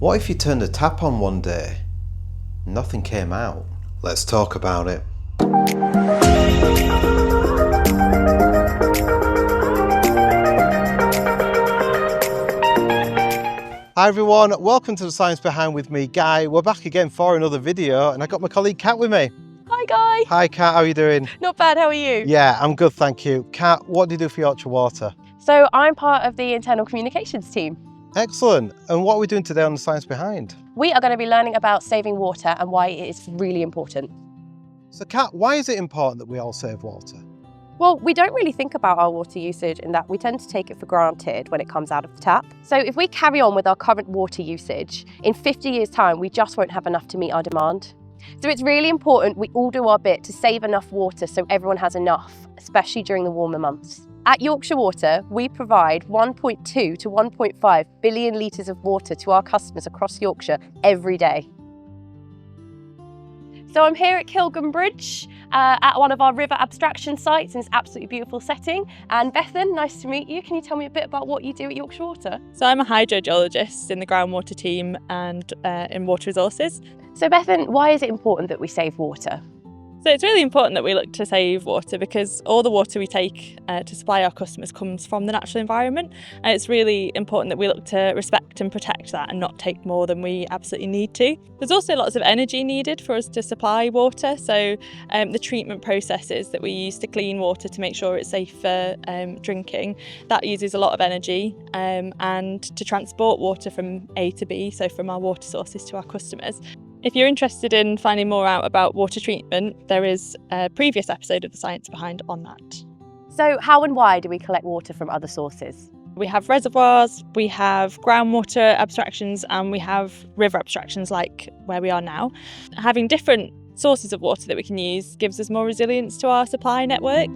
What if you turned the tap on one day and nothing came out? Let's talk about it. Hi everyone, welcome to The Science Behind with me, Guy. We're back again for another video and I got my colleague Kat with me. Hi Guy. Hi Kat, how are you doing? Not bad, how are you? Yeah, I'm good, thank you. Kat, what do you do for Yorkshire Water? So I'm part of the internal communications team. Excellent. And what are we doing today on The Science Behind? We are going to be learning about saving water and why it is really important. So Kat, why is it important that we all save water? Well, we don't really think about our water usage in that we tend to take it for granted when it comes out of the tap. So if we carry on with our current water usage, in 50 years' time, we just won't have enough to meet our demand. So it's really important we all do our bit to save enough water so everyone has enough, especially during the warmer months. At Yorkshire Water, we provide 1.2 to 1.5 billion litres of water to our customers across Yorkshire every day. So I'm here at Kilgan Bridge at one of our river abstraction sites in this absolutely beautiful setting. And Bethan, nice to meet you. Can you tell me a bit about what you do at Yorkshire Water? So I'm a hydrogeologist in the groundwater team and in water resources. So Bethan, why is it important that we save water? So it's really important that we look to save water because all the water we take to supply our customers comes from the natural environment, and it's really important that we look to respect and protect that and not take more than we absolutely need to. There's also lots of energy needed for us to supply water, so the treatment processes that we use to clean water to make sure it's safe for drinking, that uses a lot of energy, and to transport water from A to B, so from our water sources to our customers. If you're interested in finding more out about water treatment, there is a previous episode of The Science Behind on that. So how and why do we collect water from other sources? We have reservoirs, we have groundwater abstractions, and we have river abstractions like where we are now. Having different sources of water that we can use gives us more resilience to our supply network.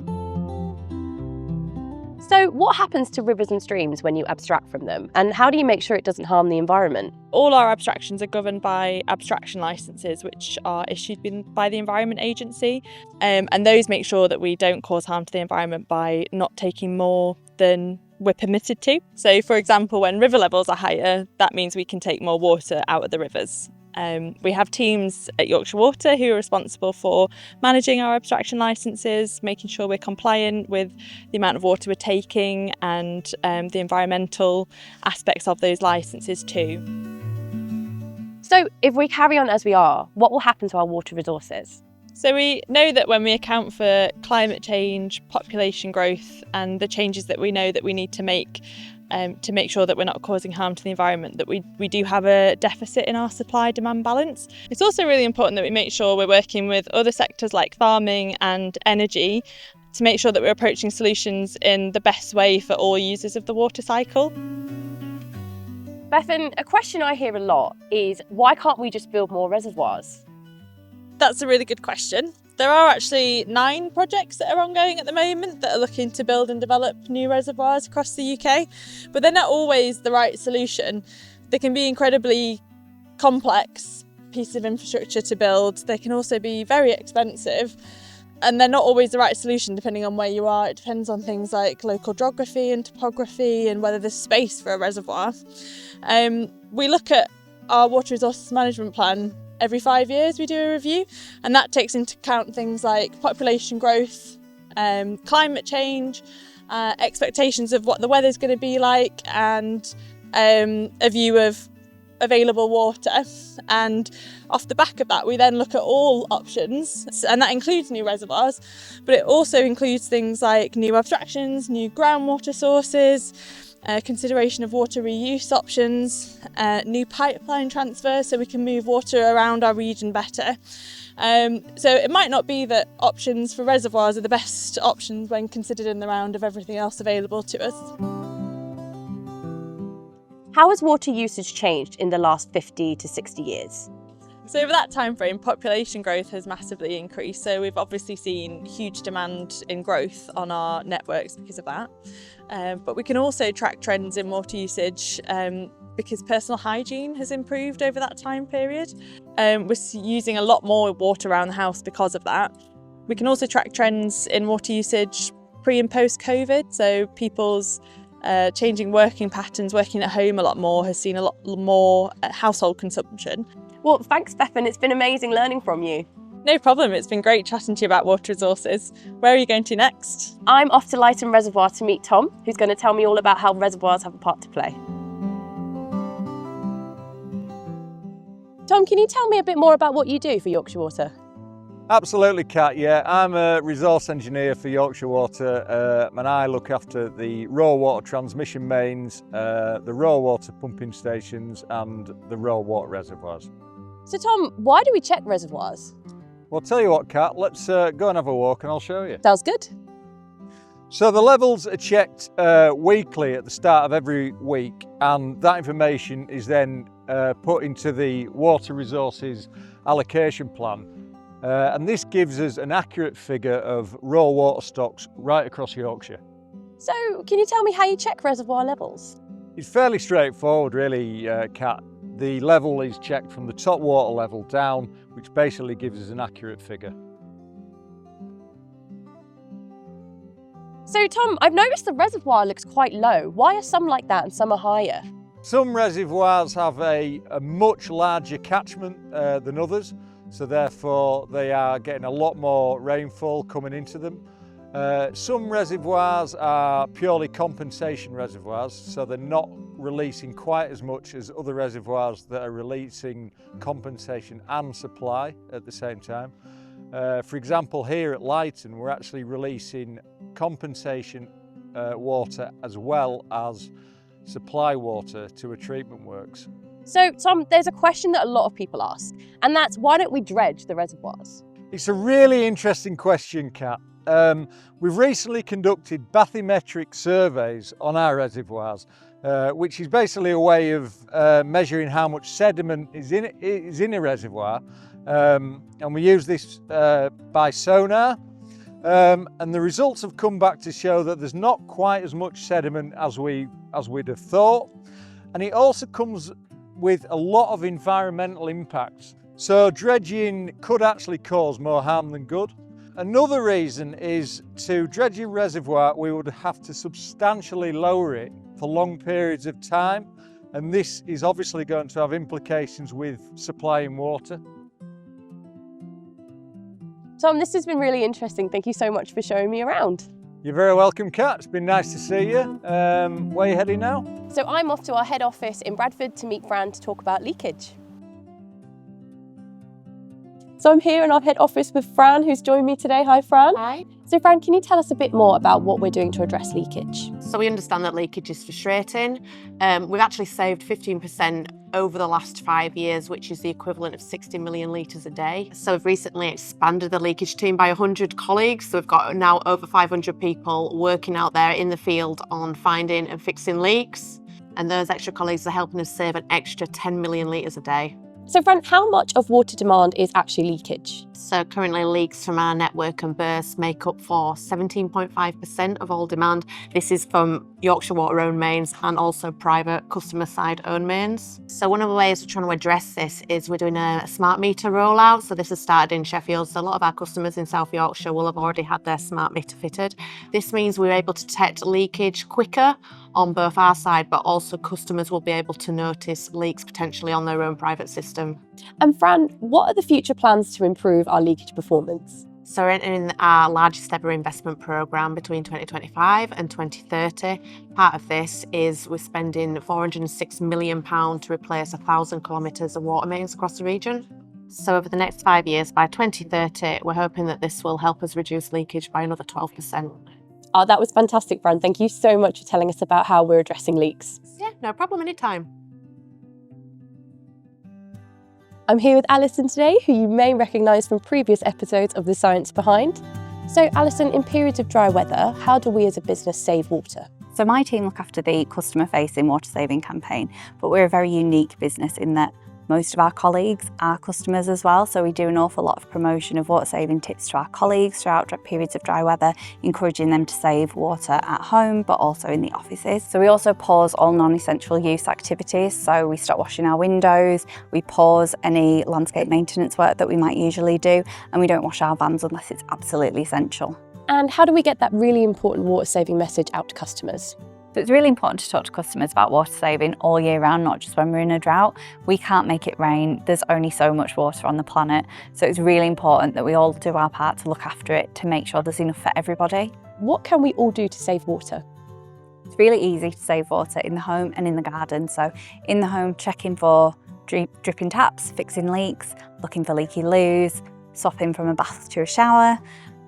So what happens to rivers and streams when you abstract from them, and how do you make sure it doesn't harm the environment? All our abstractions are governed by abstraction licences, which are issued by the Environment Agency, and those make sure that we don't cause harm to the environment by not taking more than we're permitted to. So for example, when river levels are higher, that means we can take more water out of the rivers. We have teams at Yorkshire Water who are responsible for managing our abstraction licences, making sure we're compliant with the amount of water we're taking and the environmental aspects of those licences too. So if we carry on as we are, what will happen to our water resources? So we know that when we account for climate change, population growth and the changes that we know that we need to make sure that we're not causing harm to the environment, that we do have a deficit in our supply-demand balance. It's also really important that we make sure we're working with other sectors like farming and energy to make sure that we're approaching solutions in the best way for all users of the water cycle. Bethan, a question I hear a lot is, why can't we just build more reservoirs? That's a really good question. There are actually 9 projects that are ongoing at the moment that are looking to build and develop new reservoirs across the UK, but they're not always the right solution. They can be incredibly complex pieces of infrastructure to build. They can also be very expensive, and they're not always the right solution depending on where you are. It depends on things like local geography and topography and whether there's space for a reservoir. We look at our water resources management plan. Every 5 years we do a review, and that takes into account things like population growth, climate change, expectations of what the weather's going to be like, and a view of available water. And off the back of that, we then look at all options, and that includes new reservoirs, but it also includes things like new abstractions, new groundwater sources, consideration of water reuse options, new pipeline transfer so we can move water around our region better. So it might not be that options for reservoirs are the best options when considered in the round of everything else available to us. How has water usage changed in the last 50 to 60 years? So over that time frame, population growth has massively increased. So we've obviously seen huge demand in growth on our networks because of that. But we can also track trends in water usage because personal hygiene has improved over that time period. We're using a lot more water around the house because of that. We can also track trends in water usage pre and post COVID. So people's changing working patterns, working at home a lot more, has seen a lot more household consumption. Well, thanks, Stefan. It's been amazing learning from you. No problem, it's been great chatting to you about water resources. Where are you going to next? I'm off to Lyton Reservoir to meet Tom, who's going to tell me all about how reservoirs have a part to play. Tom, can you tell me a bit more about what you do for Yorkshire Water? Absolutely, Kat, yeah. I'm a resource engineer for Yorkshire Water and I look after the raw water transmission mains, the raw water pumping stations and the raw water reservoirs. So Tom, why do we check reservoirs? Well, I'll tell you what, Kat, let's go and have a walk and I'll show you. Sounds good. So the levels are checked weekly at the start of every week, and that information is then put into the water resources allocation plan. And this gives us an accurate figure of raw water stocks right across Yorkshire. So can you tell me how you check reservoir levels? It's fairly straightforward really, Kat. The level is checked from the top water level down, which basically gives us an accurate figure. So Tom, I've noticed the reservoir looks quite low. Why are some like that and some are higher? Some reservoirs have a much larger catchment than others, so therefore they are getting a lot more rainfall coming into them. Some reservoirs are purely compensation reservoirs, so they're not releasing quite as much as other reservoirs that are releasing compensation and supply at the same time. For example, here at Lyton, we're actually releasing compensation water as well as supply water to a treatment works. So Tom, there's a question that a lot of people ask, and that's why don't we dredge the reservoirs? It's a really interesting question, Kat. We've recently conducted bathymetric surveys on our reservoirs, which is basically a way of measuring how much sediment is in a reservoir. And we use this by sonar. And the results have come back to show that there's not quite as much sediment as we'd have thought. And it also comes with a lot of environmental impacts. So dredging could actually cause more harm than good. Another reason is to dredge a reservoir, we would have to substantially lower it for long periods of time. And this is obviously going to have implications with supplying water. Tom, this has been really interesting. Thank you so much for showing me around. You're very welcome, Kat. It's been nice to see you. Where are you heading now? So I'm off to our head office in Bradford to meet Fran to talk about leakage. So I'm here in our head office with Fran, who's joined me today. Hi, Fran. Hi. So Fran, can you tell us a bit more about what we're doing to address leakage? So we understand that leakage is frustrating. We've actually saved 15% over the last 5 years, which is the equivalent of 60 million litres a day. So we've recently expanded the leakage team by 100 colleagues. So we've got now over 500 people working out there in the field on finding and fixing leaks. And those extra colleagues are helping us save an extra 10 million litres a day. So Fran, how much of water demand is actually leakage? So currently leaks from our network and bursts make up for 17.5% of all demand. This is from Yorkshire Water owned mains and also private customer side owned mains. So one of the ways we're trying to address this is we're doing a smart meter rollout. So this has started in Sheffield. So a lot of our customers in South Yorkshire will have already had their smart meter fitted. This means we're able to detect leakage quicker on both our side, but also customers will be able to notice leaks potentially on their own private system. And Fran, what are the future plans to improve our leakage performance? So we're entering our largest ever investment programme between 2025 and 2030. Part of this is we're spending £406 million to replace 1,000 kilometres of water mains across the region. So over the next 5 years, by 2030, we're hoping that this will help us reduce leakage by another 12%. Oh, that was fantastic, Fran. Thank you so much for telling us about how we're addressing leaks. Yeah, no problem, anytime. I'm here with Alison today, who you may recognise from previous episodes of The Science Behind. So Alison, in periods of dry weather, how do we as a business save water? So my team look after the customer-facing water saving campaign, but we're a very unique business in that most of our colleagues are customers as well, so we do an awful lot of promotion of water saving tips to our colleagues throughout periods of dry weather, encouraging them to save water at home but also in the offices. So we also pause all non-essential use activities, so we stop washing our windows, we pause any landscape maintenance work that we might usually do, and we don't wash our vans unless it's absolutely essential. And how do we get that really important water saving message out to customers? So it's really important to talk to customers about water saving all year round, not just when we're in a drought. We can't make it rain. There's only so much water on the planet. So it's really important that we all do our part to look after it, to make sure there's enough for everybody. What can we all do to save water? It's really easy to save water in the home and in the garden. So in the home, checking for dripping taps, fixing leaks, looking for leaky loos, swapping from a bath to a shower,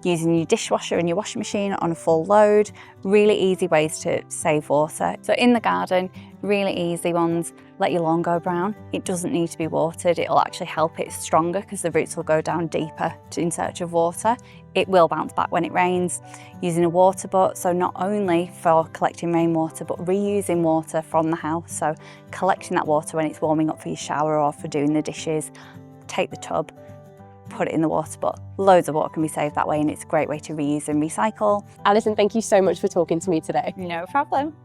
using your dishwasher and your washing machine on a full load. Really easy ways to save water. So in the garden, really easy ones, let your lawn go brown. It doesn't need to be watered. It'll actually help it stronger because the roots will go down deeper in search of water. It will bounce back when it rains. Using a water butt, so not only for collecting rainwater, but reusing water from the house. So collecting that water when it's warming up for your shower or for doing the dishes. Take the tub, put it in the water butt. Loads of water can be saved that way, and it's a great way to reuse and recycle. Alison, thank you so much for talking to me today. No problem.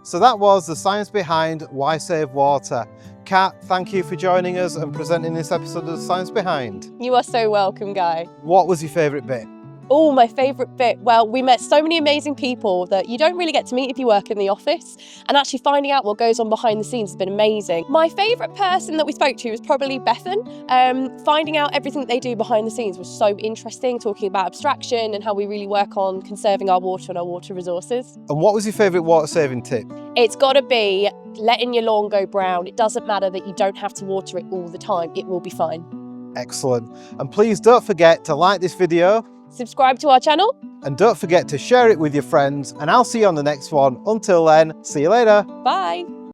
So that was the science behind why save water. Kat, thank you for joining us and presenting this episode of the Science Behind. You are so welcome, Guy. What was your favourite bit? Oh, my favourite bit. Well, we met so many amazing people that you don't really get to meet if you work in the office, and actually finding out what goes on behind the scenes has been amazing. My favourite person that we spoke to was probably Bethan. Finding out everything that they do behind the scenes was so interesting, talking about abstraction and how we really work on conserving our water and our water resources. And what was your favourite water saving tip? It's got to be letting your lawn go brown. It doesn't matter that you don't have to water it all the time. It will be fine. Excellent. And please don't forget to like this video. Subscribe to our channel. And don't forget to share it with your friends. And I'll see you on the next one. Until then, see you later. Bye.